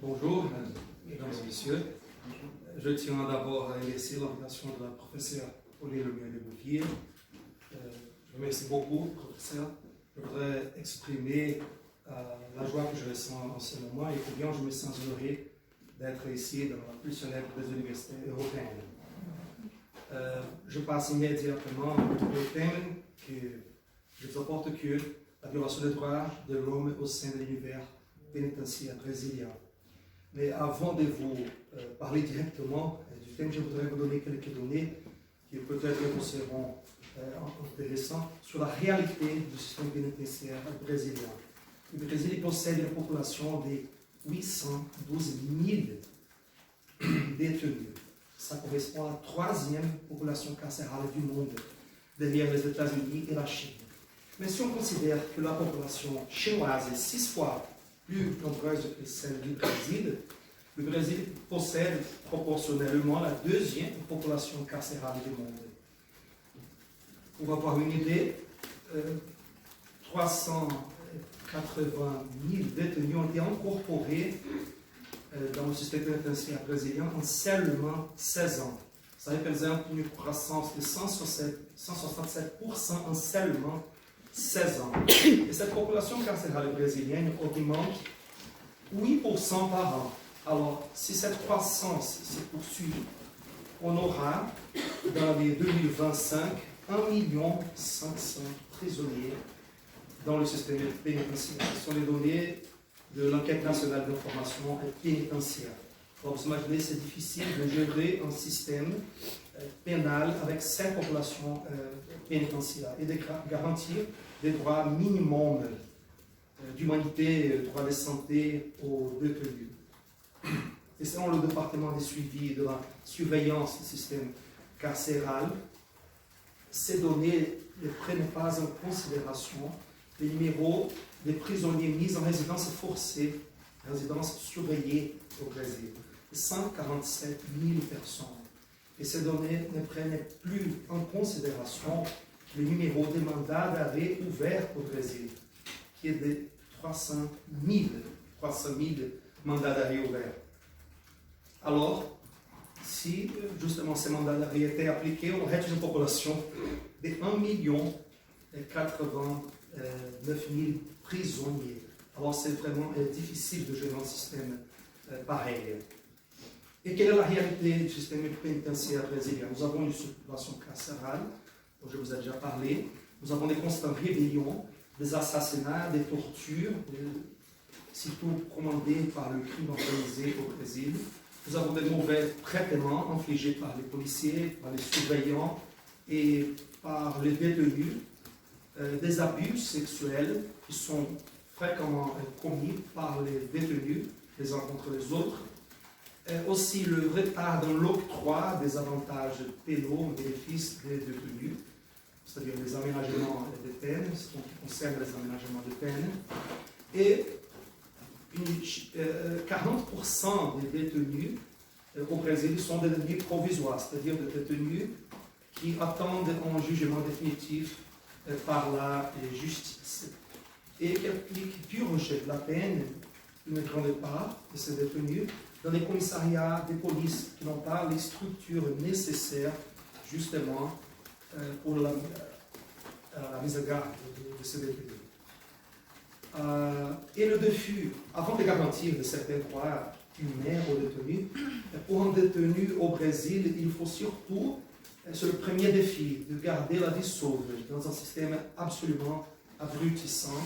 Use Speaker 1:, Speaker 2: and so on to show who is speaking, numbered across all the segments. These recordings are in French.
Speaker 1: Bonjour, mesdames et messieurs. Je tiens d'abord à remercier l'invitation de la professeure Pauline Lemierre-Bouvier. Je remercie beaucoup, professeur. Je voudrais exprimer la joie que je ressens en ce moment et combien je me sens honoré d'être ici dans la plus célèbre des universités européennes. Je passe immédiatement au thème que je vous apporte que la violation des droits de l'homme au sein de l'univers pénitentiaire brésilien. Mais avant de vous parler directement du thème, je voudrais vous donner quelques données qui peut-être vous seront intéressantes sur la réalité du système pénitentiaire brésilien. Le Brésil possède une population de 812 000 détenus. Ça correspond à la troisième population carcérale du monde, derrière les États-Unis et la Chine. Mais si on considère que la population chinoise est 6 fois plus nombreuse que celle du Brésil, le Brésil possède proportionnellement la deuxième population carcérale du monde. Pour avoir une idée, 380 000 détenus ont été incorporés dans le système pénitentiaire brésilien en seulement 16 ans. Ça représente une croissance de 167% en seulement 16 ans. Et cette population carcérale brésilienne augmente 8% par an. Alors, si cette croissance se poursuit, on aura, dans l'année 2025, 1 500 000 prisonniers dans le système pénitentiaire. Ce sont les données de l'enquête nationale d'information pénitentiaire. Alors, vous imaginez, c'est difficile de gérer un système pénal avec cette population pénitentiaire et de garantir des droits minimums d'humanité, droits de santé aux détenus. Et selon le département de suivi de la surveillance du système carcéral, ces données ne prennent pas en considération le numéro des prisonniers mis en résidence forcée, résidence surveillée au Brésil. 147 000 personnes. Et ces données ne prennent plus en considération le numéro des mandats d'arrêt ouverts au Brésil, qui est de 300 000 mandats d'arrêt ouverts. Alors, si justement ces mandats d'arrêt étaient appliqués, on aurait une population de 1,89 000 prisonniers. Alors, c'est vraiment difficile de gérer un système pareil. Et quelle est la réalité du système pénitentiaire brésilien? Nous avons une situation carcérale, dont je vous ai déjà parlé. Nous avons des constantes rébellions, des assassinats, des tortures, surtout commandées par le crime organisé au Brésil. Nous avons des mauvais traitements infligés par les policiers, par les surveillants et par les détenus, des abus sexuels qui sont fréquemment commis par les détenus les uns contre les autres. Aussi le retard dans l'octroi des avantages pénaux au bénéfice des détenus, c'est-à-dire les aménagements des peines, ce qui concerne les aménagements de peine. Et 40% des détenus au Brésil sont des détenus provisoires, c'est-à-dire des détenus qui attendent un jugement définitif par la justice et qui purgent la peine, une grande part de ces détenus, dans les commissariats de police qui n'ont pas les structures nécessaires justement pour la mise en garde de ces détenus. Et le défi, avant de garantir de certains droits humains aux détenus, pour un détenu au Brésil, il faut surtout, c'est le premier défi, de garder la vie sauve dans un système absolument abrutissant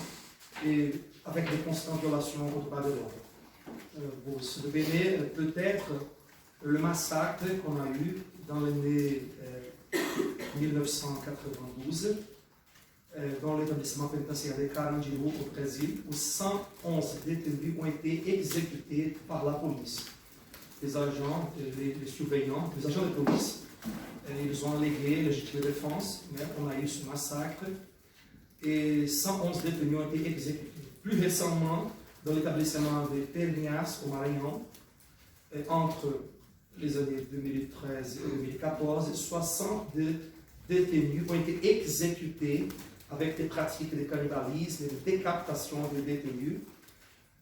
Speaker 1: et avec des constantes violations aux droits de l'homme. Vous vous souvenez peut-être le massacre qu'on a eu dans l'année 1992 dans l'établissement pénitentiaire de Carandiru au Brésil, où 111 détenus ont été exécutés par la police. Les agents, les surveillants, les agents de police, ils ont allégué légitime défense, mais on a eu ce massacre et 111 détenus ont été exécutés. Plus récemment, dans l'établissement de Pernias au Maranhão, entre les années 2013 et 2014, 62 détenus ont été exécutés avec des pratiques de cannibalisme et de décapitation des détenus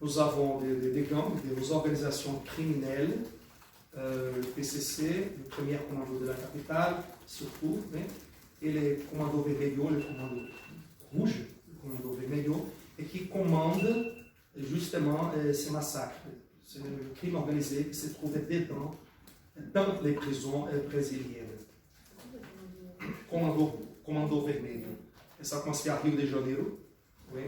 Speaker 1: Nous avons des gangs, des organisations criminelles, le PCC, le premier commando de la capitale, surtout, et les commandos vermelhos, les commandos rouges, le commando vermelho, et qui commandent justement ces massacres. C'est le crime organisé qui se trouvait dedans, dans les prisons brésiliennes. Commando vermelho. Et ça commence à Rio de Janeiro, oui.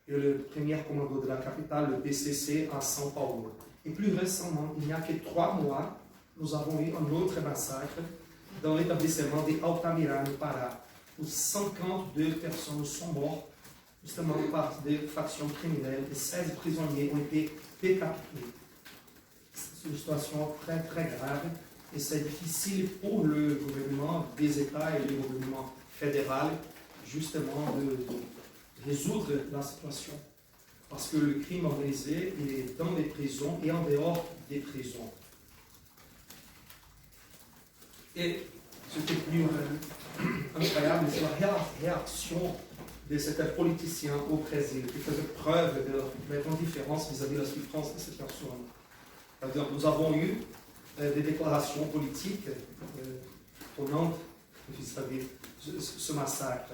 Speaker 1: Et le premier commando de la capitale, le PCC, à São Paulo. Et plus récemment, il n'y a que 3 mois, nous avons eu un autre massacre dans l'établissement de Altamira, no Pará, où 52 personnes sont mortes justement par des factions criminelles et 16 prisonniers ont été décapités. C'est une situation très très grave et c'est difficile pour le gouvernement des États et le gouvernement fédéral justement de résoudre la situation. Parce que le crime organisé est dans les prisons et en dehors des prisons. Et ce qui est plus incroyable, c'est la réaction de certains politiciens au Brésil qui faisaient preuve de leur indifférence vis-à-vis de la souffrance de ces personnes. Par exemple, nous avons eu des déclarations politiques étonnantes vis-à-vis de ce massacre.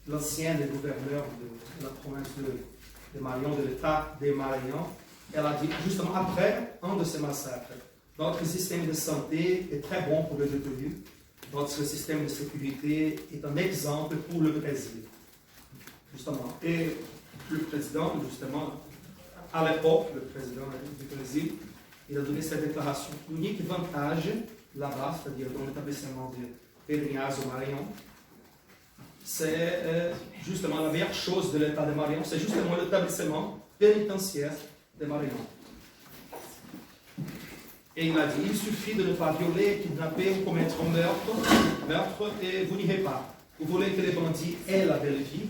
Speaker 1: L'ancienne gouverneur de la province de Maranhão, de l'État de Maranhão, elle a dit justement après un de ces massacres, notre système de santé est très bon pour les détenus, notre système de sécurité est un exemple pour le Brésil. Justement. Et le président, justement, à l'époque, le président du Brésil, il a donné cette déclaration. L'unique avantage là-bas, c'est-à-dire dans l'établissement de Pedrinhas au Maranhão, c'est justement la meilleure chose de l'État de Maranhão, c'est justement l'établissement pénitentiaire de Maranhão. Et il a dit, il suffit de ne pas violer, kidnapper ou commettre un meurtre et vous n'irez pas. Vous voulez que les bandits aient la belle vie,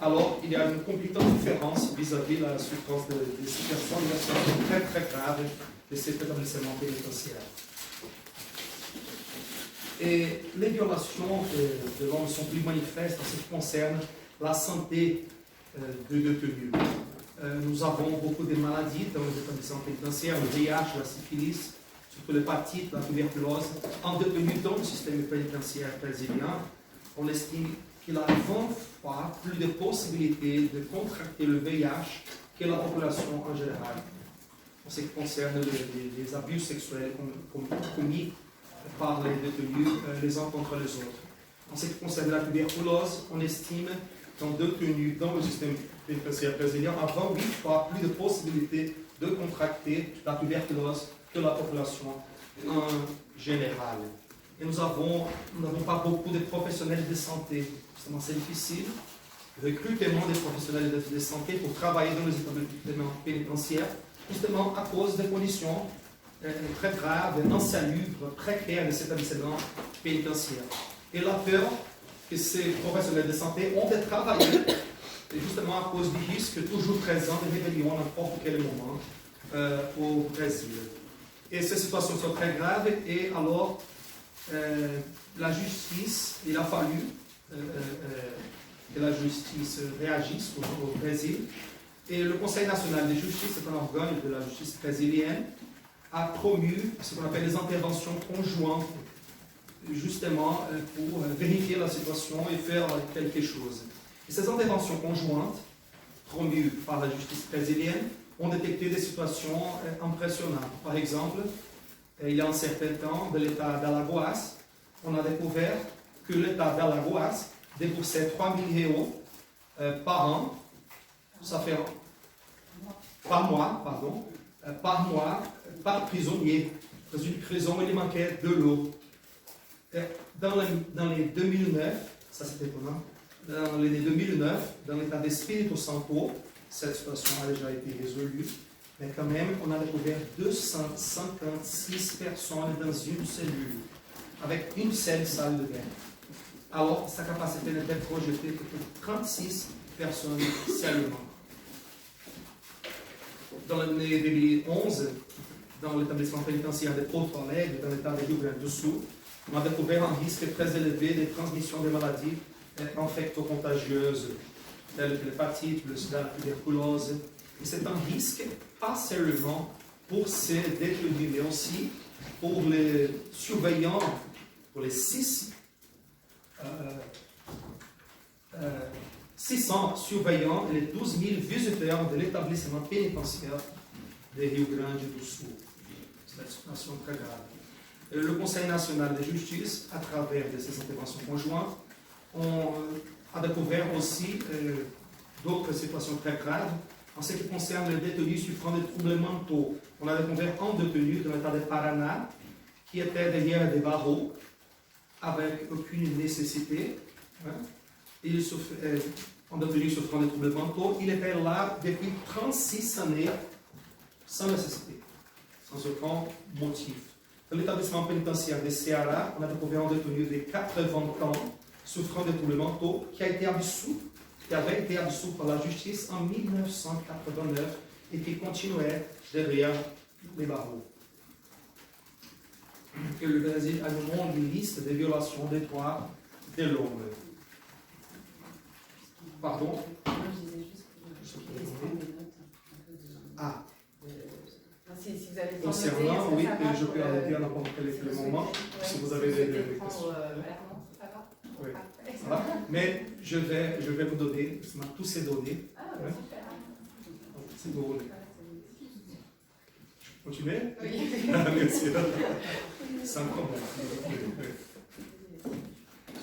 Speaker 1: alors il y a une complète différence vis-à-vis de la souffrance de ces personnes, une situation très très grave de cet établissement pénitentiaire. Et les violations de l'homme sont plus manifestes en ce qui concerne la santé de détenus. Nous avons beaucoup de maladies dans les établissements pénitentiaires, le VIH, la syphilis, surtout l'hépatite, la tuberculose. En détenus dans le système pénitentiaire brésilien, on estime qu'il a 20 fois plus de possibilités de contracter le VIH que la population en général. En ce qui concerne les abus sexuels commis par les détenus les uns contre les autres. En ce qui concerne la tuberculose, on estime qu'un détenu dans le système pénitentiaire brésilien a 28 fois plus de possibilités de contracter la tuberculose que la population en général. Et nous n'avons pas beaucoup de professionnels de santé. Justement, c'est difficile. Le recrutement des professionnels de santé pour travailler dans les établissements pénitentiaires, justement à cause des conditions très graves, insalubres, précaires de cet établissement pénitentiaire. Et la peur que ces professionnels de santé ont de travailler, et justement à cause du risque toujours présent de rébellion à n'importe quel moment au Brésil. Et ces situations sont très graves, et alors la justice, il a fallu que la justice réagisse au Brésil. Et le Conseil national de justice, c'est un organe de la justice brésilienne, a promu ce qu'on appelle les interventions conjointes, justement pour vérifier la situation et faire quelque chose. Et ces interventions conjointes, promues par la justice brésilienne, ont détecté des situations impressionnantes. Par exemple, il y a un certain temps, de l'État d'Alagoas, on a découvert que l'État d'Alagoas déboursait 3 000 euros par an, ça fait par mois, par prisonnier. Dans une prison, il manquait de l'eau. Dans les 2009, ça c'était étonnant, dans les 2009, dans l'état d'Espírito Santo, cette situation a déjà été résolue, mais quand même, on a découvert 256 personnes dans une cellule, avec une seule salle de bain. Alors, sa capacité n'était projetée que pour 36 personnes seulement. Dans l'année 2011, dans l'établissement pénitentiaire de Porto Alegre, dans l'état de Rio Grande do Sul, on a découvert un risque très élevé de transmission des maladies infecto-contagieuses. tels que l'hépatite, le sida, la tuberculose. Et c'est un risque, pas seulement pour ces détenus, mais aussi pour les surveillants, pour les 600 surveillants et les 12 000 visiteurs de l'établissement pénitentiaire de Rio Grande do Sul. C'est une situation très grave. Le Conseil national de justice, à travers ces interventions conjointes, a découvert aussi d'autres situations très graves en ce qui concerne les détenus souffrant de troubles mentaux. On a découvert un détenu dans l'état de Paraná qui était derrière des barreaux avec aucune nécessité. Un détenu souffrant de troubles mentaux, il était là depuis 36 années sans nécessité, sans aucun motif. Dans l'établissement pénitentiaire de Ceará, on a découvert un détenu de 80 ans souffrant de troubles mentaux qui avait été absous par la justice en 1989 et qui continuait derrière les barreaux. Que le Brésil a une longue liste de violations des droits de l'homme. Pardon?
Speaker 2: Moi, je disais juste que je prendre des notes un peu de...
Speaker 1: Ah.
Speaker 2: Si vous avez
Speaker 1: Concernant, oui, je peux arrêter à n'importe quel moment, si vous avez des questions. Oui. Ça va? Mais je vais vous donner tous ces données.
Speaker 2: Ah,
Speaker 1: ouais.
Speaker 2: super.
Speaker 1: C'est drôle. Continuez?
Speaker 2: Oui.
Speaker 1: Merci. C'est un problème.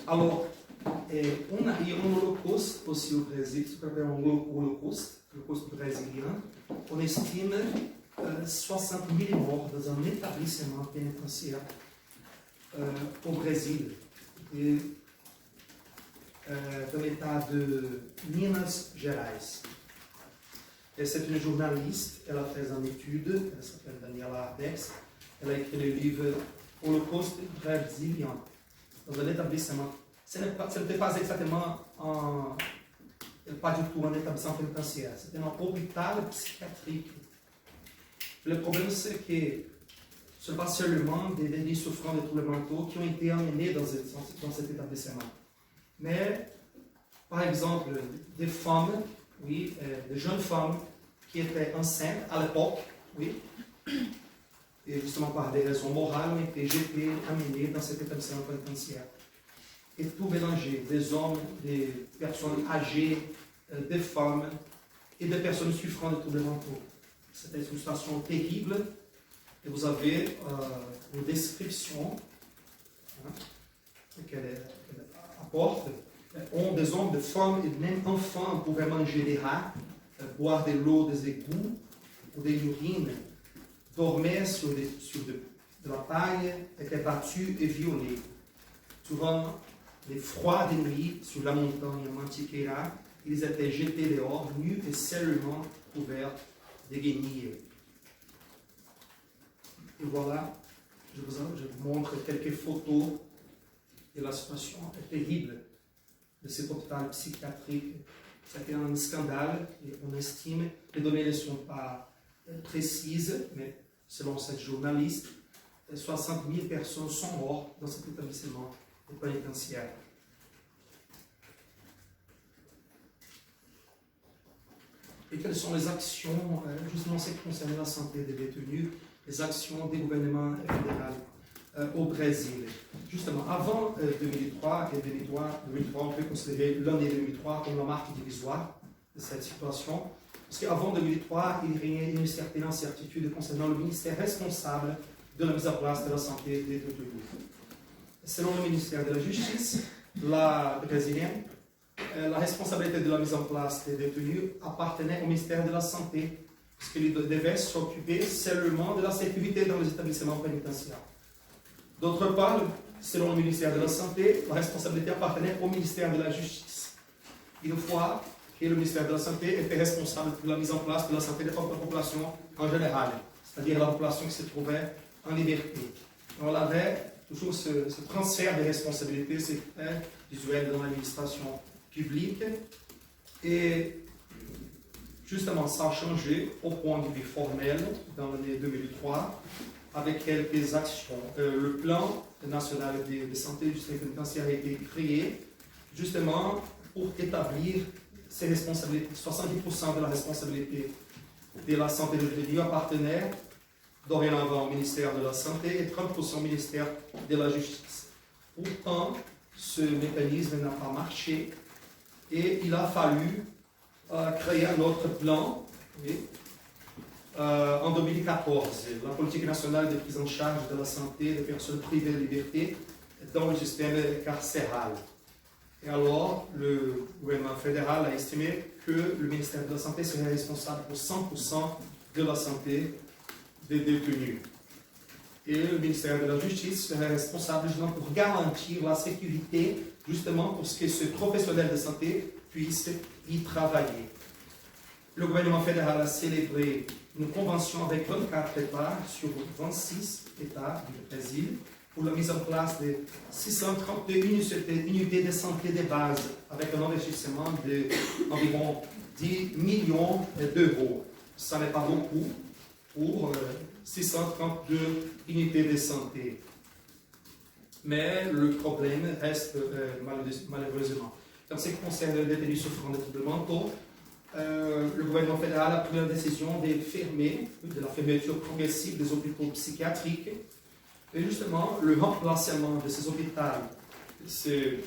Speaker 1: Alors, on a eu un holocauste aussi au Brésil, ce qu'on appelle un holocauste brésilien. On estime 60 000 morts dans un établissement pénitentiaire au Brésil. Et, dans l'état de Minas Gerais. Et c'est une journaliste, elle a fait une étude, elle s'appelle Daniela Ardex, elle a écrit le livre Holocauste brésilien, dans un établissement. Ce n'était pas exactement pas du tout un établissement pénitentiaire, c'était un hôpital psychiatrique. Le problème, c'est que ce n'est pas seulement des détenus souffrant de troubles mentaux qui ont été emmenés dans cet établissement. Mais, par exemple, des femmes, oui, des jeunes femmes qui étaient enceintes à l'époque, oui, et justement par des raisons morales, ont été jetées, amenées dans cet établissement pénitentiaire. Et tout mélangé, des hommes, des personnes âgées, des femmes et des personnes souffrant de troubles mentaux. C'était une situation terrible, et vous avez une description qu'elle apporte. Des hommes, des femmes et même enfants pouvaient manger des rats, boire de l'eau des égouts ou des urines, dormir sur de la paille, étaient battus et violés. Souvent, les froids des nuits sur la montagne Mantiqueira, ils étaient jetés dehors, nus et seulement couverts de guenilles. Et voilà, je vous montre quelques photos et la situation est terrible de cet hôpital psychiatrique. C'était un scandale et on estime, les données ne sont pas précises, mais selon cette journaliste, 60 000 personnes sont mortes dans cet établissement pénitentiaire. Et quelles sont les actions, justement, ce qui concerne la santé des détenus, les actions des gouvernements fédéraux au Brésil? Justement, avant 2003, et 2003, on peut considérer l'année 2003 comme la marque divisoire de cette situation, parce qu'avant 2003, il régnait une certaine incertitude concernant le ministère responsable de la mise en place de la santé des détenus. Selon le ministère de la Justice, la brésilienne, la responsabilité de la mise en place des détenus appartenait au ministère de la Santé, puisqu'il devait s'occuper seulement de la sécurité dans les établissements pénitentiaires. D'autre part, selon le ministère de la Santé, la responsabilité appartenait au ministère de la Justice. Une fois que le ministère de la Santé était responsable de la mise en place de la santé de la population en général, c'est-à-dire la population qui se trouvait en liberté. On avait toujours ce transfert de responsabilités, c'est très visuel dans l'administration publique. Et justement, ça a changé au point de vue formel dans l'année 2003 avec quelques actions. Le plan national de santé du système pénitentiaire a été créé justement pour établir 70% de la responsabilité de la santé de détenus appartenait dorénavant au ministère de la Santé et 30% au ministère de la Justice. Pourtant, ce mécanisme n'a pas marché et il a fallu créer un autre plan. Oui, en 2014, la politique nationale de prise en charge de la santé des personnes privées de liberté dans le système carcéral. Et alors, le gouvernement fédéral a estimé que le ministère de la Santé serait responsable pour 100% de la santé des détenus. Et le ministère de la Justice serait responsable justement pour garantir la sécurité, justement pour que ce professionnel de santé puisse y travailler. Le gouvernement fédéral a célébré une convention avec 24 États sur 26 États du Brésil pour la mise en place de 632 unités de santé de base avec un investissement d'environ 10 millions d'euros. Ça n'est pas beaucoup pour 632 unités de santé. Mais le problème reste malheureusement. En ce qui concerne les détenus souffrant de troubles mentaux, le gouvernement fédéral a pris la décision de la fermeture progressive des hôpitaux psychiatriques. Et justement, le remplacement de ces hôpitaux, ces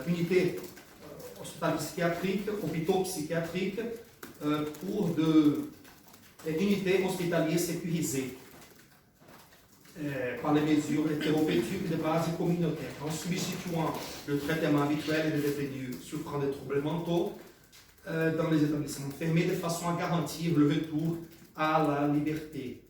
Speaker 1: unités hôpitaux psychiatriques, pour des unités hospitalières sécurisées par les mesures thérapeutiques de base communautaire, en substituant le traitement habituel des détenus souffrant de troubles mentaux dans les établissements fermés de façon à garantir le retour à la liberté.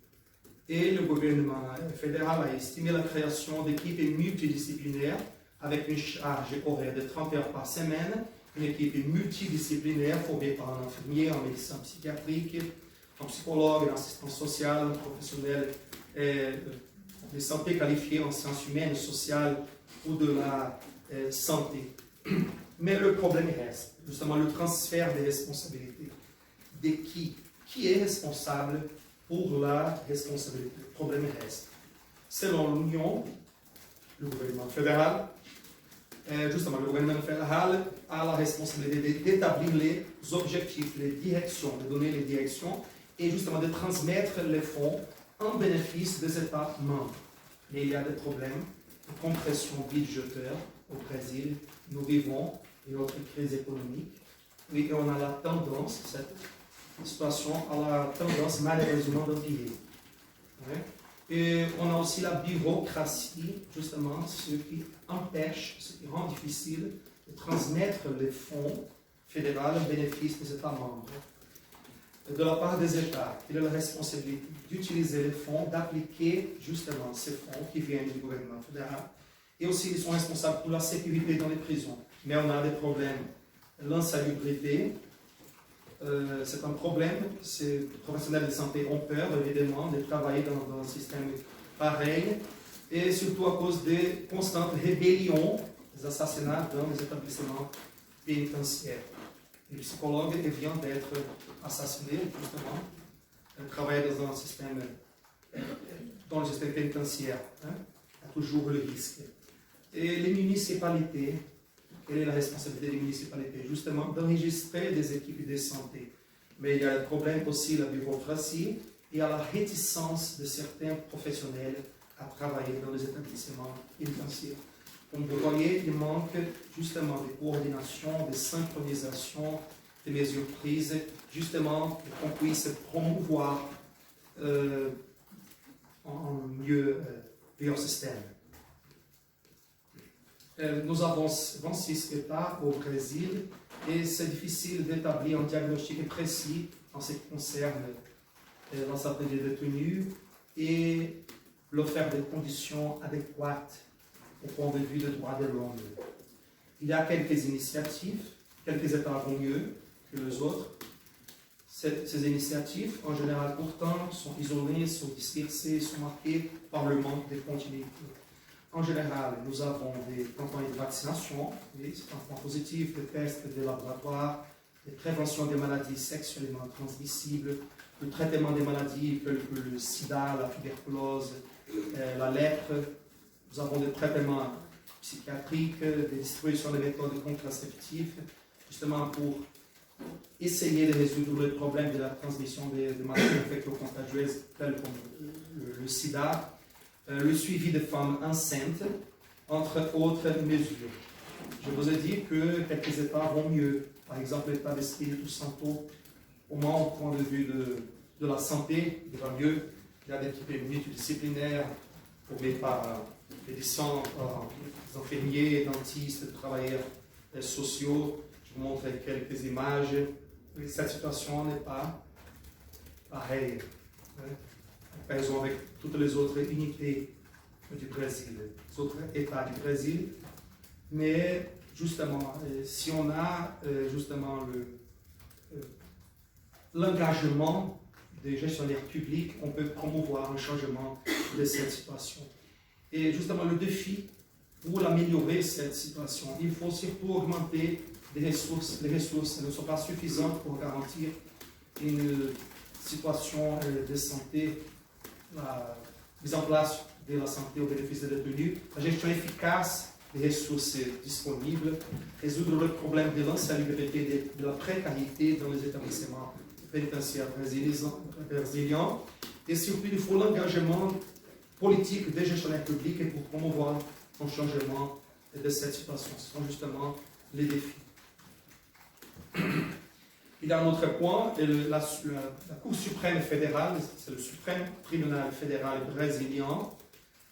Speaker 1: Et le gouvernement fédéral a estimé la création d'équipes multidisciplinaires avec une charge horaire de 30 heures par semaine, une équipe multidisciplinaire formée par un infirmier, un médecin psychiatrique, un psychologue, un assistant social, un professionnel de santé qualifié en sciences humaines, sociales ou de la santé. Mais le problème reste, justement, le transfert des responsabilités. De qui? Qui est responsable pour la responsabilité? Le problème reste. Selon l'Union, le gouvernement fédéral, justement, le gouvernement fédéral a la responsabilité d'établir les objectifs, les directions, de donner les directions et justement de transmettre les fonds en bénéfice des États membres. Mais il y a des problèmes de compression budgétaire au Brésil. Nous vivons une autre crise économique. Oui, et on a la tendance, cette situation a la tendance malheureusement d'empirer. Ouais. Et on a aussi la bureaucratie, justement, ce qui empêche, ce qui rend difficile de transmettre les fonds fédéraux au bénéfice des États membres. De la part des États, il a la responsabilité d'utiliser les fonds, d'appliquer justement ces fonds qui viennent du gouvernement fédéral. Et aussi, ils sont responsables pour la sécurité dans les prisons. Mais on a des problèmes. L'insalubrité, c'est un problème. Ces professionnels de santé ont peur, évidemment, de travailler dans un système pareil. Et surtout à cause des constantes rébellions, des assassinats dans les établissements pénitentiaires. Le psychologue vient d'être assassiné, justement, travailler dans un système, dans le système pénitentiaire. Il y a toujours le risque. Et les municipalités, quelle est la responsabilité des municipalités? Justement, d'enregistrer des équipes de santé. Mais il y a le problème aussi de la bureaucratie et à la réticence de certains professionnels à travailler dans les établissements pénitentiaires. Comme vous voyez, il manque justement de coordination, de synchronisation des mesures prises, justement pour qu'on puisse promouvoir en mieux un système. Nous avons 26 États au Brésil et c'est difficile d'établir un diagnostic précis en ce qui concerne la santé des détenus et leur faire des conditions adéquates au point de vue des droits de l'homme. Il y a quelques initiatives, quelques États vont mieux que les autres. Ces initiatives, en général, pourtant, sont isolées, sont dispersées, sont marquées par le manque de continuité. En général, nous avons des campagnes de vaccination, oui, c'est un point positif, des tests de laboratoire, des préventions des maladies sexuellement transmissibles, le traitement des maladies telles que le sida, la tuberculose, la lèpre. Nous avons des traitements psychiatriques, des distributions de méthodes contraceptives, justement pour essayer de résoudre le problème de la transmission des maladies infecto-contagieuses telles comme le sida, le suivi des femmes enceintes, entre autres mesures. Je vous ai dit que quelques États vont mieux. Par exemple, l'État d'Espírito Santo, au moins au point de vue de la santé, il va mieux. Il y a des équipes multidisciplinaires formées par les médecins, les infirmiers, dentistes, travailleurs sociaux. Je vous montre quelques images. Cette situation n'est pas pareille. Par exemple, avec toutes les autres unités du Brésil, les autres États du Brésil. Mais justement, si on a justement l'engagement des gestionnaires publics, on peut promouvoir un changement de cette situation. Et justement, le défi pour améliorer cette situation, il faut surtout augmenter les ressources. Les ressources ne sont pas suffisantes pour garantir une situation de santé, la mise en place de la santé au bénéfice des détenus, la gestion efficace des ressources disponibles, résoudre le problème de l'insalubrité et de la précarité dans les établissements pénitentiaires brésiliens. Et surtout, il faut l'engagement politique des gestionnaires publics pour promouvoir un changement de cette situation. Ce sont justement les défis. Il y a un autre point, et la Cour suprême fédérale, c'est le suprême tribunal fédéral brésilien,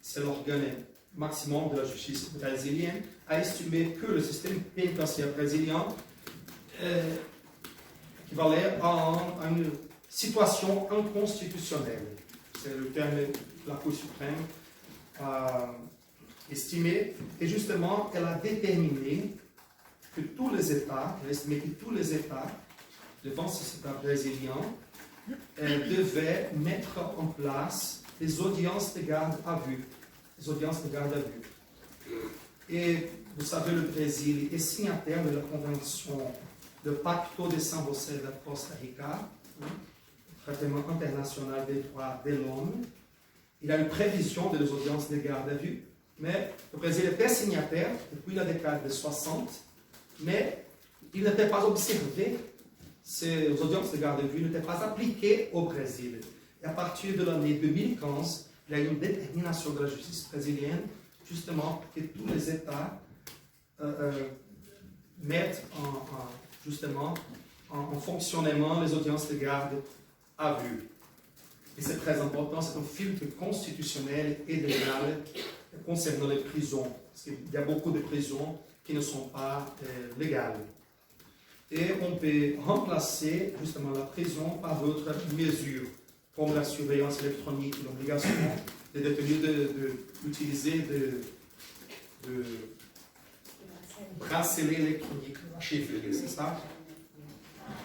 Speaker 1: c'est l'organe maximum de la justice brésilienne, a estimé que le système pénitentiaire brésilien équivalait à une situation inconstitutionnelle. C'est le terme que la Cour suprême a estimé, et justement, elle a déterminé que tous les États, elle a estimé que tous les États, les 26 États brésiliens, devaient mettre en place les audiences de garde à vue. Les audiences de garde à vue. Et vous savez, le Brésil est signataire de la Convention de Pacto de San José de Costa Rica, traitement international des droits de l'homme. Il a une prévision des audiences de garde à vue, mais le Brésil était signataire depuis la décade de 60, mais il n'était pas observé. Ces audiences de garde à vue n'étaient pas appliquées au Brésil. Et à partir de l'année 2015, il y a eu une détermination de la justice brésilienne, justement, pour que tous les États mettent en fonctionnement les audiences de garde à vue. Et c'est très important, c'est un filtre constitutionnel et légal concernant les prisons, parce qu'il y a beaucoup de prisons qui ne sont pas légales. Et on peut remplacer justement la prison par d'autres mesures, comme la surveillance électronique, l'obligation des détenus d'utiliser de bracelets électroniques à cheveux, c'est ça?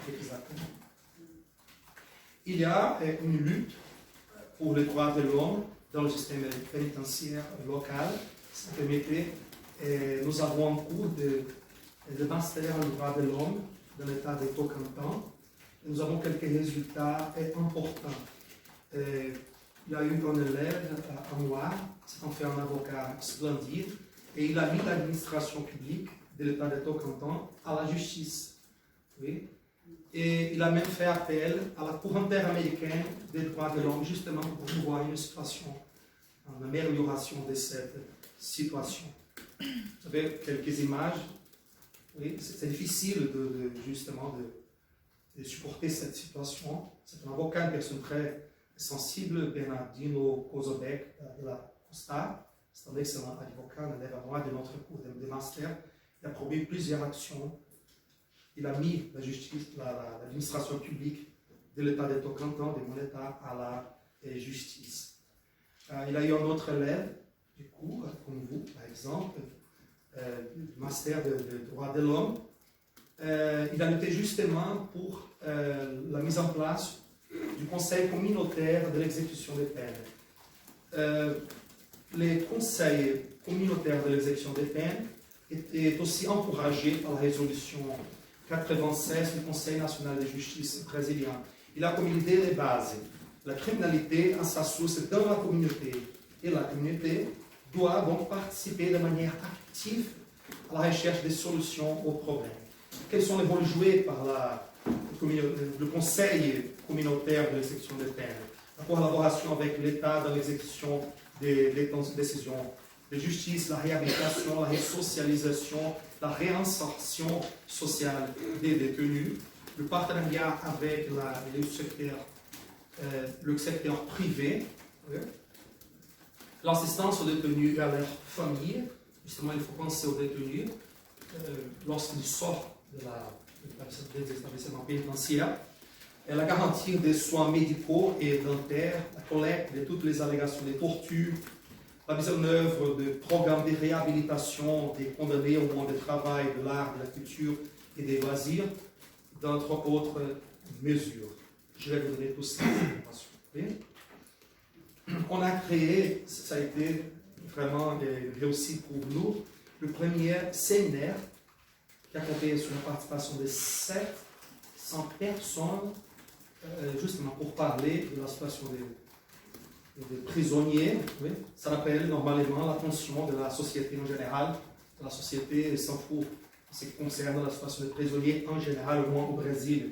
Speaker 1: Exactement. Il y a une lutte pour les droits de l'homme dans le système pénitentiaire local. Si vous permettez, nous avons en cours de master en droits de l'homme dans l'état de Tocantins. Nous avons quelques résultats importants. Il y a eu un élève à moi, c'est en fait un avocat splendide, et il a mis l'administration publique de l'état de Tocantins à la justice. Oui. Et il a même fait appel à la Cour interaméricaine des droits de l'homme, justement pour promouvoir une situation, une amélioration de cette situation. Vous savez, quelques images. Oui, c'est difficile justement de supporter cette situation. C'est un avocat, une personne très sensible, Bernardino Kozobek de la Costa. C'est un excellent avocat, un élève à moi de notre cours de master. Il a promis plusieurs actions. Il a mis la justice, l'administration publique de l'État de Tocantins, de mon État, à la justice. Il a eu un autre élève du cours, comme vous, par exemple, master de droit de l'homme. Il a lutté justement pour la mise en place du Conseil communautaire de l'exécution des peines. Les conseils communautaires de l'exécution des peines étaient aussi encouragés par la résolution 96 du Conseil national de justice brésilien. Il a comme idée de base la criminalité a sa source dans la communauté, et la communauté doit donc participer de manière active à la recherche des solutions aux problèmes. Quels sont les rôles joués par le conseil communautaire de l'exécution des peines? La collaboration avec l'État dans l'exécution des décisions de justice, la réhabilitation, la resocialisation, la réinsertion sociale des détenus, le partenariat avec le secteur privé, l'assistance aux détenus et à leurs familles. Justement, il faut penser aux détenus lorsqu'ils sortent des établissements pénitentiaires, et la garantie des soins médicaux et dentaires, la collecte de toutes les allégations de torture, la mise en œuvre de programmes de réhabilitation des condamnés au monde de travail, de l'art, de la culture et des loisirs, d'entre autres mesures. Je vais vous donner toutes ces informations. On a créé, ça a été vraiment réussi pour nous, le premier séminaire qui a compté sur la participation de 700 personnes, justement pour parler de la situation des prisonniers. Oui. Ça rappelle normalement l'attention de la société en général, de la société s'en fout, ce qui concerne la situation des prisonniers en général, au moins au Brésil.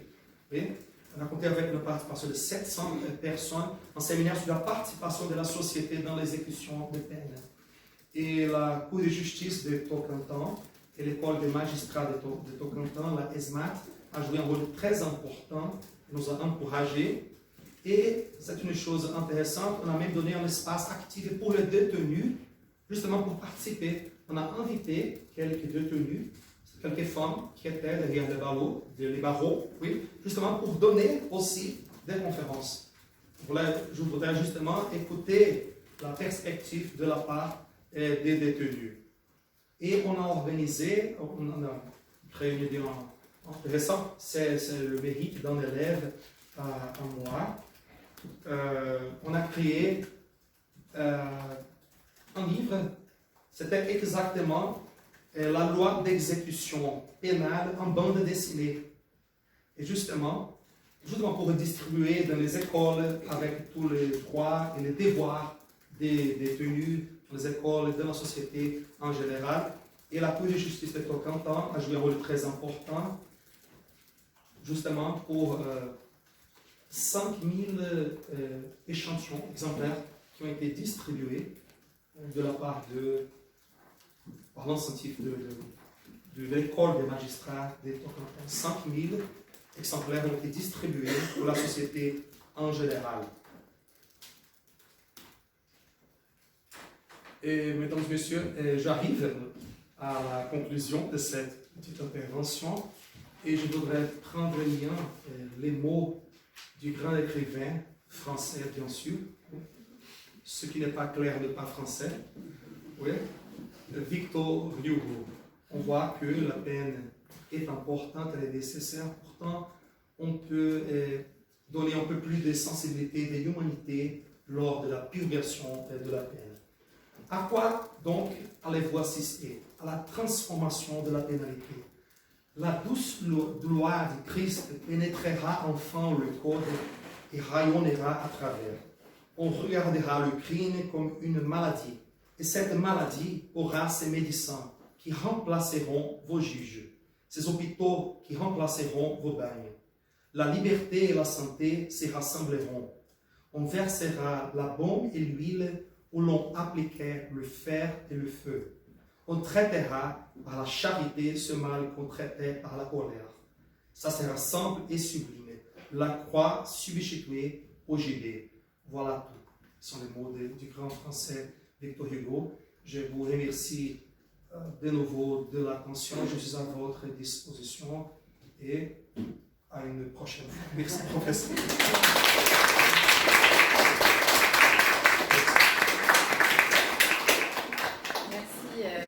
Speaker 1: Oui. On a compté avec la participation de 700 personnes, un séminaire sur la participation de la société dans l'exécution des peines. Et la Cour de justice de Tocantins et l'école des magistrats de Tocantins, la ESMAT, a joué un rôle très important, nous a encouragés. Et c'est une chose intéressante, on a même donné un espace actif pour les détenus, justement pour participer. On a invité quelques détenus, quelques femmes qui étaient derrière les barreaux, oui, justement pour donner aussi des conférences. Je voudrais justement écouter la perspective de la part des détenus. Et on a organisé, on a créé une idée intéressante, c'est le mérite d'un élève à moi. On a créé un livre, c'était exactement la loi d'exécution pénale en bande dessinée. Et justement pour distribuer dans les écoles avec tous les droits et les devoirs des détenus, dans les écoles, dans la société en général. Et la Cour de justice de Tocantins a joué un rôle très important, justement pour 5000 échantillons, exemplaires qui ont été distribués de la part par l'incentive de l'école des magistrats de Tocantins. 5000 exemplaires ont été distribués pour la société en général. Et mesdames et messieurs, j'arrive à la conclusion de cette petite intervention et je voudrais prendre lien les mots du grand écrivain français, bien sûr. Ce qui n'est pas clair n'est pas français. Oui. Victor Hugo. On voit que la peine est importante, elle est nécessaire. Pourtant, on peut donner un peu plus de sensibilité, d'humanité lors de la purgation de la peine. À quoi donc allez-vous assister? À la transformation de la pénalité. La douce gloire du Christ pénétrera enfin le corps et rayonnera à travers. On regardera le crime comme une maladie. Et cette maladie aura ses médecins qui remplaceront vos juges, ces hôpitaux qui remplaceront vos bagnes. La liberté et la santé se rassembleront. On versera la baume et l'huile où l'on appliquait le fer et le feu. On traitera par la charité ce mal qu'on traitait par la colère. Ça sera simple et sublime. La croix substituée au gibet. Voilà tout. Ce sont les mots du grand français Victor Hugo. Je vous remercie de nouveau de l'attention. Je suis à votre disposition et à une prochaine fois. Merci, professeur.